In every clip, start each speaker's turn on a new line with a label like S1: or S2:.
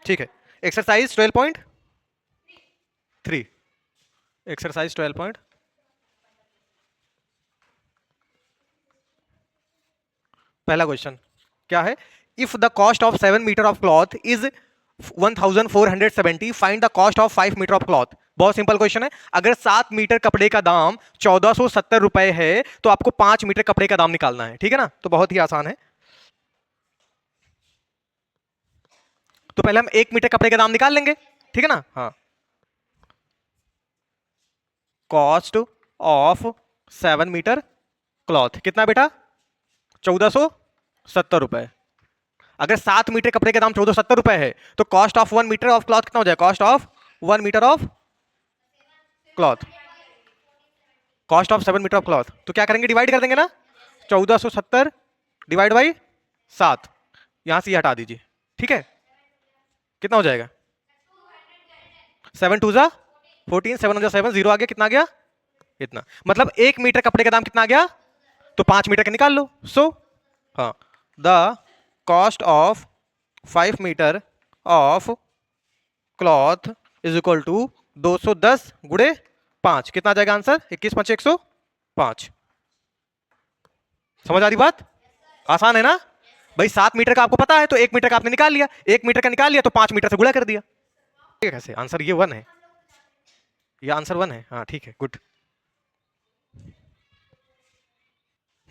S1: ठीक है, exercise 12.3, exercise 12. पहला क्वेश्चन क्या है? If the cost of 7 metre of cloth is 1470, find the cost of 5 metre of cloth. बहुत सिंपल क्वेश्चन है. अगर 7 मीटर कपड़े का दाम 1470 रुपए है तो आपको 5 मीटर कपड़े का दाम निकालना है. ठीक है ना? तो बहुत ही आसान है. तो पहले हम 1 मीटर कपड़े का दाम निकाल लेंगे. ठीक है ना? हाँ. कॉस्ट ऑफ 7 मीटर क्लॉथ कितना बेटा? 1470 रुपए. अगर 7 मीटर कपड़े का दाम 1470 रुपए है तो cost of 1 metre of cloth कितना हो जाएगा? Cost of 1 metre of cloth, cost of 7 metre of cloth. तो क्या करेंगे? डिवाइड कर देंगे ना. 1470 डिवाइड बाई 7, यहां से ये हटा दीजिए. ठीक है? कितना हो जाएगा? 7 2 जा 14, 7 जा 7, 0 आ गया. कितना आ गया? इतना. मतलब 1 मीटर कपड़े का दाम कितना आ गया? तो 5 मीटर का निकाल लो. सो हाँ, the cost of 5 metre of cloth is equal to 210 गुणे 5. कितना आ जाएगा आंसर? 21 5 105. समझ आ रही बात? आसान है ना भाई? 7 मीटर का आपको पता है तो 1 मीटर का आपने निकाल लिया. 1 मीटर का निकाल लिया तो 5 मीटर से गुणा कर दिया. ठीक है? कैसे? आंसर ये 1 है. ये आंसर 1 है. हाँ ठीक है, गुड.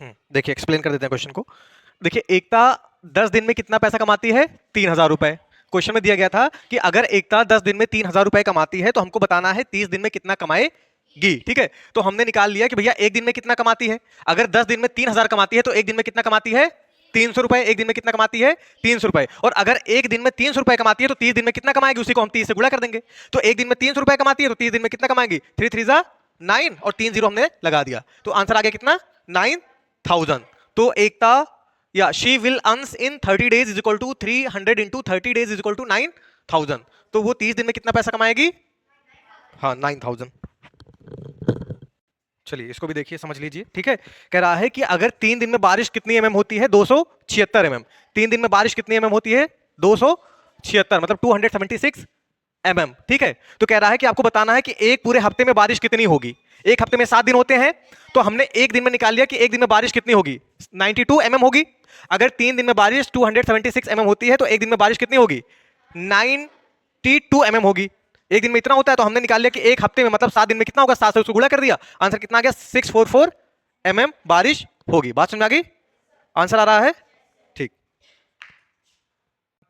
S1: देखिए एक्सप्लेन कर देते हैं क्वेश्चन को. देखिए, एकता 10 दिन में कितना पैसा कमाती है? 3000 रुपए. क्वेश्चन में दिया गया था कि अगर एकता 10 दिन में 3000 रुपए कमाती है तो हमको बताना है 30 दिन में कितना कमाएगी. ठीक है? तो हमने निकाल लिया कि भैया एक दिन में कितना कमाती है. अगर 10 दिन में 3000 कमाती है तो एक दिन में कितना कमाती है? 300 रुपए. एक दिन में कितना कमाती है? 300 रुपए. और अगर एक दिन में 300 रुपए कमाती है तो 30 दिन में कितना कमाएगी? उसी को हम 30 से गुणा कर देंगे. तो एक दिन में 300 रुपए कमाती है तो 30 दिन में कितना कमाएगी? 3 3 जा 9 और 3 0 हमने लगा दिया. तो आंसर आ गया कितना? 9000. तो एकता या she will earns in 30 days is equal to 300 into 30 days is equal to 9000. तो वो 30 दिन में कितना पैसा कमाएगी? हाँ 9000. चलिए इसको भी देखिए, समझ लीजिए. ठीक है? कह रहा है कि अगर 3 दिन में बारिश कितनी mm होती है? 276 mm. 3 दिन में बारिश कितनी mm होती है? 276, मतलब 276 mm. ठीक है? तो कह रहा है कि आपको बताना है कि एक पूरे हफ्ते में बारिश कितनी होगी. एक हफ्ते में 7 दिन होते हैं तो हमने एक दिन में निकाल लिया कि एक दिन में बारिश कितनी होगी? 92 mm होगी. अगर 3 दिन में बारिश 276 mm होती है तो एक दिन में बारिश कितनी होगी? 92 mm होगी. एक दिन में इतना होता है तो हमने निकाल लिया कि एक हफ्ते में मतलब 7 दिन में कितना होगा? 7 से उसको गुणा कर दिया. आंसर कितना आ गया? 644 mm बारिश होगी. बात समझ आ गई? आंसर आ रहा है? ठीक.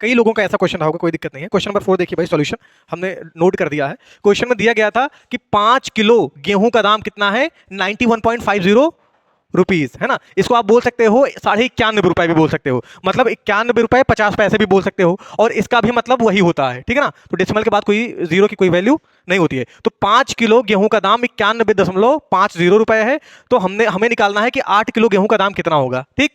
S1: कई लोगों का ऐसा क्वेश्चन होगा, कोई दिक्कत नहीं है. क्वेश्चन नंबर 4 देखिए भाई, सॉल्यूशन हमने नोट कर दिया है. क्वेश्चन में दिया गया था कि 5 किलो गेहूं का दाम कितना है? 91.50 रुपीज, है ना? इसको आप बोल सकते हो 91.5 रुपए भी बोल सकते हो, मतलब 91 रुपए 50 पैसे भी बोल सकते हो. और इसका भी मतलब वही होता है. ठीक है ना? तो डेसिमल के बाद कोई जीरो की कोई वैल्यू नहीं होती है. तो 5 किलो गेहूं का दाम 91.50 रुपए है. तो हमें निकालना है कि 8 किलो गेहूं का दाम कितना होगा. ठीक?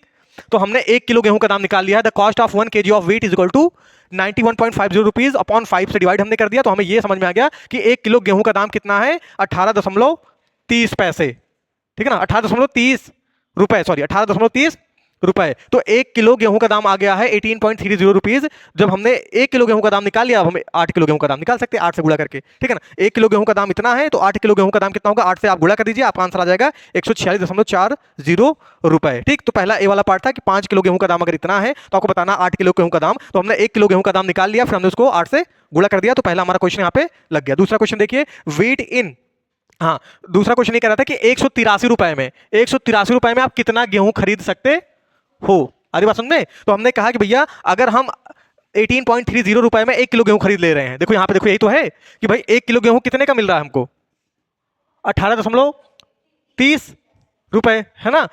S1: तो हमने 1 किलो गेहूं का दाम निकाल लिया है. The cost of 1 kg of weight is equal to 91.50 rupees upon 5 से डिवाइड हमने कर दिया. तो हमें यह समझ में आ गया कि 1 किलो गेहूं का दाम कितना है? 18.30 पैसे. ठीक है ना? 18.30 रुपए, सॉरी 18.30 रुपए. तो 1 किलो गेहूं का दाम आ गया है 18.30 रुपीज. जब हमने 1 किलो गेहूं का दाम निकाल लिया, अब हमें 8 किलो गेहूं का दाम निकाल सकते हैं 8 से गुणा करके. ठीक है ना? 1 किलो गेहूं का दाम इतना है तो 8 किलो गेहूं का दाम कितना होगा? 8 से आप गुणा कर दीजिए, आपका आंसर आ जाएगा 146.40 रुपए. ठीक? तो पहला ए वाला पार्ट था कि 5 किलो गेहूं का दाम अगर इतना है तो आपको बताना 8 किलो गेहूं का दाम. तो हमने 1 किलो गेहूं का दाम निकाल लिया, फिर हमने उसको 8 से गुणा कर दिया. तो पहला हमारा क्वेश्चन यहाँ पे लग गया. दूसरा क्वेश्चन देखिए, वेट इन. हाँ, दूसरा क्वेश्चन ये कह रहा था कि 183 रुपए में 183 रुपए में आप कितना गेहूं खरीद सकते हो. अरे बात समझे? तो हमने कहा कि भैया अगर हम 18.30 रुपए में 1 किलो गेहूं खरीद ले रहे हैं, देखो यहां पे देखो, यही तो है कि भाई 1 किलो गेहूं कितने का मिल रहा है हमको? 18.30 रुपए, है ना?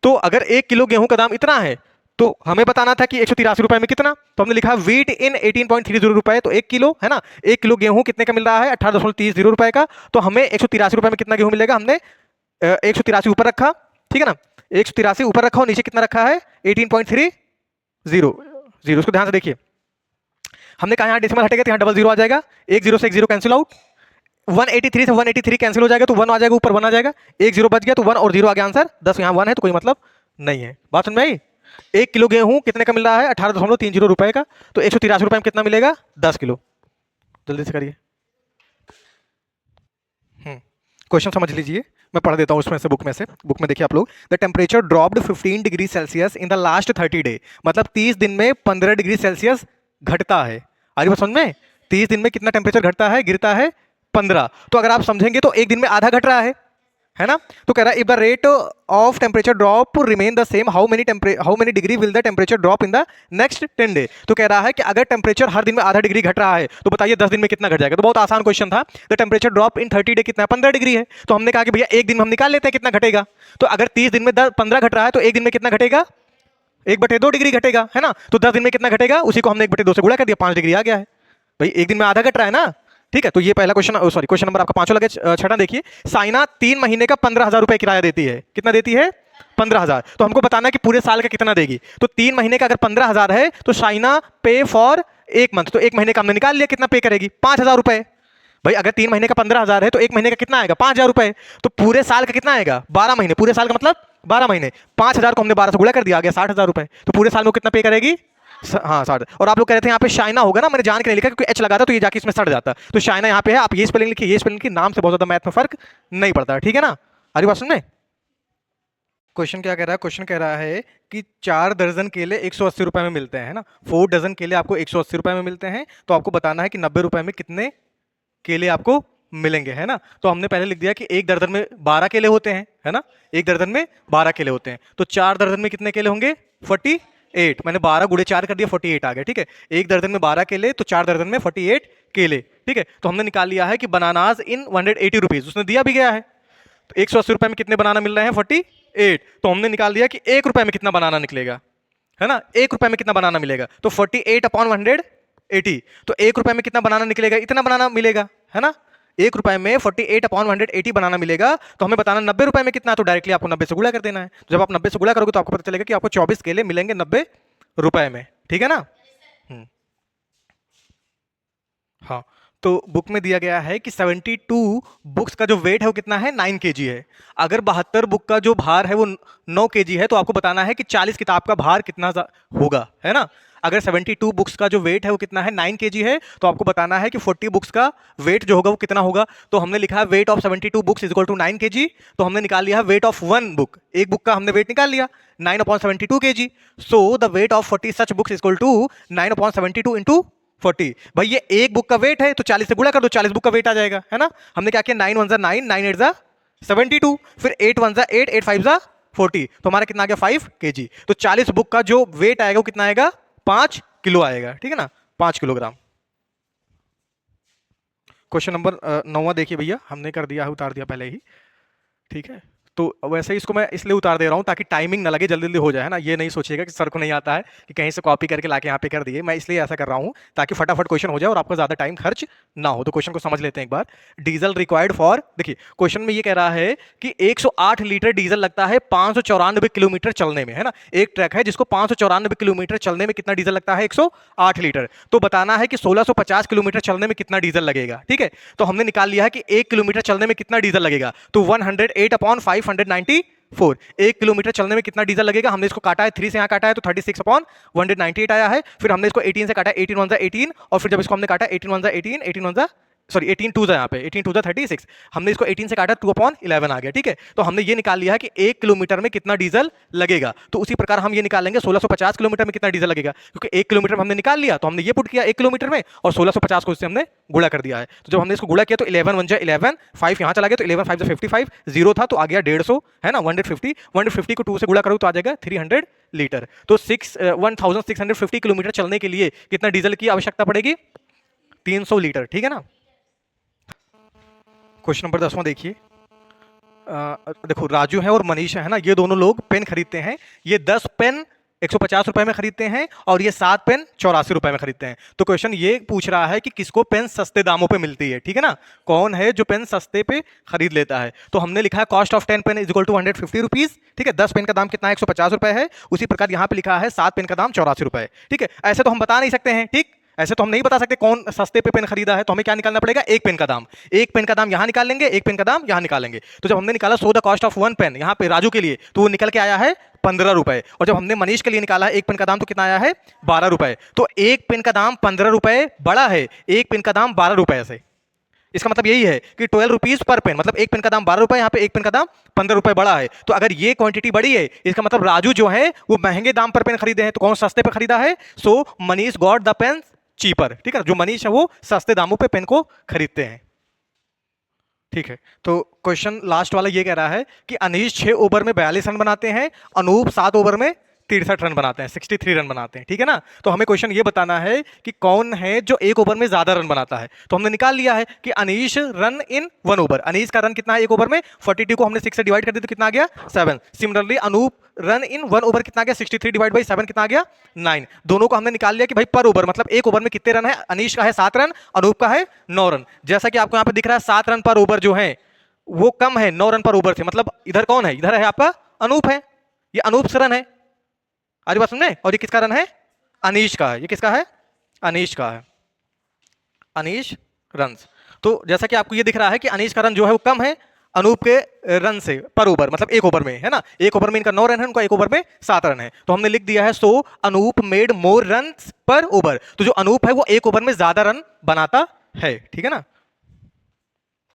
S1: तो अगर 1 किलो गेहूं का दाम इतना है तो हमें बताना था कि 183 रुपए में कितना. तो हमने लिखा वेट इन 18.30 रुपए, तो 1 किलो, है ना? 1 किलो गेहूं कितने का मिल रहा है? 18.30 रुपए का. तो हमें 183 रुपए में कितना गेहूं मिलेगा? हमने 183 ऊपर रखा. ठीक है ना? 183 ऊपर रखा और नीचे कितना रखा है? 18.30. उसको ध्यान से देखिए. हमने कहा यहाँ डेसिमल हटेगा तो यहाँ डबल जीरो आ जाएगा. एक जीरो से एक जीरो कैंसिल आउट. 183 से 183 कैंसिल हो जाएगा तो 1 आ जाएगा, ऊपर 1 आ जाएगा. एक जीरो बच गया तो 1 और 0 आ गया. आंसर 10. यहाँ 1 है तो कोई मतलब नहीं है. बात समझ में आई? 1 किलो गेहूं कितने का मिल रहा है? 18.30 रुपए का। तो 183 रुपए में कितना मिलेगा? 10 किलो। जल्दी से करिए। क्वेश्चन समझ लीजिए, मैं पढ़ देता हूँ उसमें से, बुक में देखिए आप लोग। The temperature dropped 15 degree Celsius in the last 30 day, मतलब 30 दिन में 15 डिग्री सेल्सियस घटता है। आ रही बात समझ में? 30 दिन में कितना टेम्परेचर घटता है? गिरता है 15। तो अगर आप समझेंगे तो एक दिन में आधा घट रहा है ना? तो कह रहा है if the rate of temperature drop remain the same, how many degree will the temperature drop in the next 10 day. तो कह रहा है कि अगर टेम्परेचर हर दिन में आधा डिग्री घट रहा है तो बताइए 10 दिन में कितना घट जाएगा? तो बहुत आसान क्वेश्चन था। The temperature drop in 30 day कितना है? 15 डिग्री है। तो हमने कहा कि भैया एक दिन में हम निकाल लेते हैं कितना घटेगा। तो अगर 30 दिन में 15 घट रहा है तो एक दिन में कितना घटेगा? 1/2 डिग्री घटेगा, है ना? तो 10 दिन में कितना घटेगा? उसी को हमने 1/2 से गुणा कर दिया, 5 डिग्री आ गया है। भाई एक दिन में आधा घट रहा है ना, ठीक है। तो ये पहला क्वेश्चन, सॉरी क्वेश्चन नंबर आपका पांचों लगे। छठा देखिए, साइना 3 महीने का 15,000 रुपए किराया देती है। कितना देती है? 15,000। तो हमको बताना है कि पूरे साल का कितना देगी। तो 3 महीने का अगर 15,000 है तो साइना पे फॉर 1 मंथ, तो 1 महीने का हमने निकाल लिया, कितना पे करेगी? 5,000 रुपए। भाई अगर 3 महीने का 15,000 है तो 1 महीने का कितना आएगा? 5,000 रुपए। तो पूरे साल का कितना आएगा? 12 महीने। पूरे साल का मतलब 12 महीने। 5,000 को हमने 12 से गुणा कर दिया, आ गया 60,000 रुपए। तो पूरे साल में कितना पे करेगी? हाँ 60। और आप लोग कह रहे थे यहाँ पे शाइना होगा ना, मैंने जान के नहीं लिखा क्योंकि एच लगा था तो ये जाके इसमें सड़ जाता। तो शाइना यहाँ पे है, आप ये स्पेलिंग लिखिए, ये स्पेलिंग लिखिए, नाम से बहुत ज्यादा मैथ में फर्क नहीं पड़ता, ठीक है ना? अरे बात सुन में, क्वेश्चन क्या कह रहा है? क्वेश्चन कह रहा है कि 4 दर्जन केले 180 रुपए में मिलते हैं ना। 4 डजन केले आपको 180 रुपए में मिलते हैं। तो आपको बताना है कि 90 रुपए में कितने केले आपको मिलेंगे, है ना? तो हमने पहले लिख दिया कि एक दर्जन में 12 केले होते हैं, है ना? एक दर्जन में 12 केले होते हैं। तो 4 दर्जन में कितने केले होंगे? 48। मैंने 12 गुणे 4 कर दिया, 48 आ गया, ठीक है। एक दर्जन में 12 केले तो 4 दर्जन में 48 केले, ठीक है। तो हमने निकाल लिया है कि बनानाज इन 180 रुपीज, उसने दिया भी गया है। तो 180 रुपए में कितने बनाना मिल रहे हैं? 48। तो हमने निकाल दिया कि 1 रुपए में कितना बनाना निकलेगा, है ना? 1 रुपए में कितना बनाना मिलेगा? तो 48 अपॉन 180। तो 1 रुपए में कितना बनाना निकलेगा? इतना बनाना मिलेगा, है ना? 1 रुपए में 48 अपॉन 180 बनाना मिलेगा। तो हमें बताना 90 रुपए में कितना, तो डायरेक्टली आपको 90 से गुणा कर देना है। तो जब आप 90 से गुणा करोगे तो आपको पता चलेगा कि आपको 24 केले मिलेंगे 90 रुपए में, ठीक है ना? हाँ, तो बुक में दिया गया है कि 72 बुक्स का जो वेट है वो कितना है? 9 kg है। अगर 72 बुक का जो भार है वो 9 kg है तो आपको बताना है कि 40 किताब का भार कितना होगा, है ना? अगर 72 बुक्स का जो वेट है वो कितना है? 9 kg है। तो आपको बताना है कि 40 बुक्स का वेट जो होगा वो कितना होगा। तो हमने लिखा है weight of 72 books is equal to 9 kg। तो हमने निकाल लिया है वेट ऑफ 1 बुक, एक बुक का हमने वेट निकाल लिया 9/72 kg। So the weight of 40 such books is equal to 9/72 into 40। भाई ये एक बुक का वेट है तो 40 से गुणा कर दो, 40 बुक का वेट आ जाएगा, है ना? हमने क्या किया? 9 1 9, 9 8 72, फिर 8 1 8, 8 5 40। तो हमारा कितना आ गया? 5 kg। तो 40 बुक का जो वेट आएगा वो कितना आएगा? 5 किलो आएगा, ठीक है ना? 5 किलोग्राम। क्वेश्चन नंबर 9 देखिए भैया, हमने कर दिया है, उतार दिया पहले ही, ठीक है। तो वैसे ही इसको मैं इसलिए उतार दे रहा हूँ ताकि टाइमिंग ना लगे, जल्दी जल्दी हो जाए, है ना? ये नहीं सोचिएगा कि सर को नहीं आता है कि कहीं से कॉपी करके लाके यहाँ पे कर दिए। मैं इसलिए ऐसा कर रहा हूँ ताकि फटाफट क्वेश्चन हो जाए और आपका ज़्यादा टाइम खर्च ना हो। तो क्वेश्चन को समझ लेते हैं एक बार। डीजल रिक्वायर्ड फॉर, देखिए क्वेश्चन में ये कह रहा है कि 108 लीटर डीजल लगता है 594 किलोमीटर चलने में, है ना? एक ट्रक है जिसको 594 किलोमीटर चलने में कितना डीजल लगता है? 108 लीटर। तो बताना है कि 1650 किलोमीटर चलने में कितना डीजल लगेगा, ठीक है। तो हमने निकाल लिया है कि 1 किलोमीटर चलने में कितना डीजल लगेगा। तो 108 अपॉन 594, 1 किलोमीटर चलने में कितना डीजल लगेगा। हमने इसको काटा है, 3 से यहाँ काटा है तो 36 अपॉन 198 आया है। फिर हमने इसको 18 से काटा, 18 1 18, और फिर जब इसको हमने काटा 18 1 18, 18 1 सॉरी 18 2 यहाँ पे 18 2 36, हमने इसको 18 से काटा 2/11 आ गया, ठीक है। तो हमने ये निकाल लिया है कि 1 किलोमीटर में कितना डीजल लगेगा। तो उसी प्रकार हम ये निकालेंगे 1650 किलोमीटर में कितना डीजल लगेगा, क्योंकि 1 किलोमीटर में हमने निकाल लिया तो हमने ये पुट किया 1 किलोमीटर में और 1650 को इससे हमने गुणा कर दिया है। तो जब हमने इसको गुणा किया तो 11 1 11, 5 यहाँ चला गया तो 11 5 55, 0 था तो आ गया 150, है ना? 150 को 2 से गुणा करो तो आ जाएगा 300 लीटर। तो 1650 किलोमीटर चलने के लिए कितना डीजल की आवश्यकता पड़ेगी? 300 लीटर, ठीक है ना? क्वेश्चन नंबर 10वां देखिए। देखो राजू है और मनीष है ना, ये दोनों लोग पेन खरीदते हैं। ये 10 पेन 150 रुपए में खरीदते हैं और ये 7 पेन 84 रुपए में खरीदते हैं। तो क्वेश्चन ये पूछ रहा है कि किसको पेन सस्ते दामों पे मिलती है, ठीक है ना? कौन है जो पेन सस्ते पे खरीद लेता है? तो हमने लिखा है cost of 10 pen is equal to 150 rupees, ठीक है। 10 पेन का दाम कितना है? 150 रुपए है। उसी प्रकार यहाँ पे लिखा है 7 पेन का दाम 84 रुपए, ठीक है। ऐसे तो हम बता नहीं सकते हैं, ठीक, ऐसे तो हम नहीं बता सकते कौन सस्ते पे पेन खरीदा है। तो हमें क्या निकालना पड़ेगा? एक पेन का दाम। एक पेन का दाम यहां निकाल लेंगे, एक पेन का दाम यहां निकालेंगे। तो जब हमने निकाला so the cost of 1 pen यहाँ पे राजू के लिए, तो वो निकल के आया है 15 रुपए, और जब हमने मनीष के लिए निकाला है एक पेन का दाम तो कितना आया है 12 रुपए। तो एक पेन का दाम 15 रुपए बड़ा है एक पेन का दाम 12 रुपए से। इसका मतलब यही है कि 12 रुपीज पर पेन, मतलब एक पेन का दाम 12 रुपए, यहाँ पे एक पेन का दाम 15 रुपए बड़ा है। तो अगर ये क्वांटिटी बड़ी है इसका मतलब राजू जो है वो महंगे दाम पर पेन खरीदे हैं, तो कौन सस्ते पे खरीदा है? So Manish got the pen cheaper. ठीक है, जो मनीष है वो सस्ते दामों पे पेन को खरीदते हैं। ठीक है, तो क्वेश्चन लास्ट वाला ये कह रहा है कि अनीश 6 ओवर में 42 रन बनाते हैं, अनूप 7 ओवर में 63 रन बनाते हैं, 63 रन बनाते हैं। ठीक है ना, तो हमें क्वेश्चन ये बताना है कि कौन है जो एक ओवर में ज्यादा रन बनाता है। तो हमने निकाल लिया है कि Anish run in 1 over, Anish का रन कितना है एक ओवर में 42 को हमने 6 से डिवाइड कर दिया तो कितना आ गया 7। Similarly Anoop run in 1 over कितना आ गया 63 डिवाइड बाई 7 कितना आ गया 9। दोनों को हमने निकाल लिया कि भाई पर ओवर मतलब एक ओवर में कितने रन है। अनीश का है 7 रन, अनूप का है 9 रन। जैसा कि आपको यहाँ पे दिख रहा है 7 रन पर ओवर जो है वो कम है 9 रन पर ओवर से, मतलब इधर कौन है? इधर है आपका अनूप है, ये अनूप से रन है। आज बात सुनने, और ये किसका रन है? अनीश का है। ये किसका है? अनीश का है, अनीश रन्स। तो जैसा कि आपको ये दिख रहा है कि अनीश का रन जो है वो कम है अनूप के रन से पर ओवर, मतलब एक ओवर में, है ना। एक ओवर में इनका 9 रन है, उनका एक ओवर में 7 रन है। तो हमने लिख दिया है सो अनूप मेड मोर रन पर ओवर। तो जो अनूप है वो एक ओवर में ज्यादा रन बनाता है। ठीक है ना।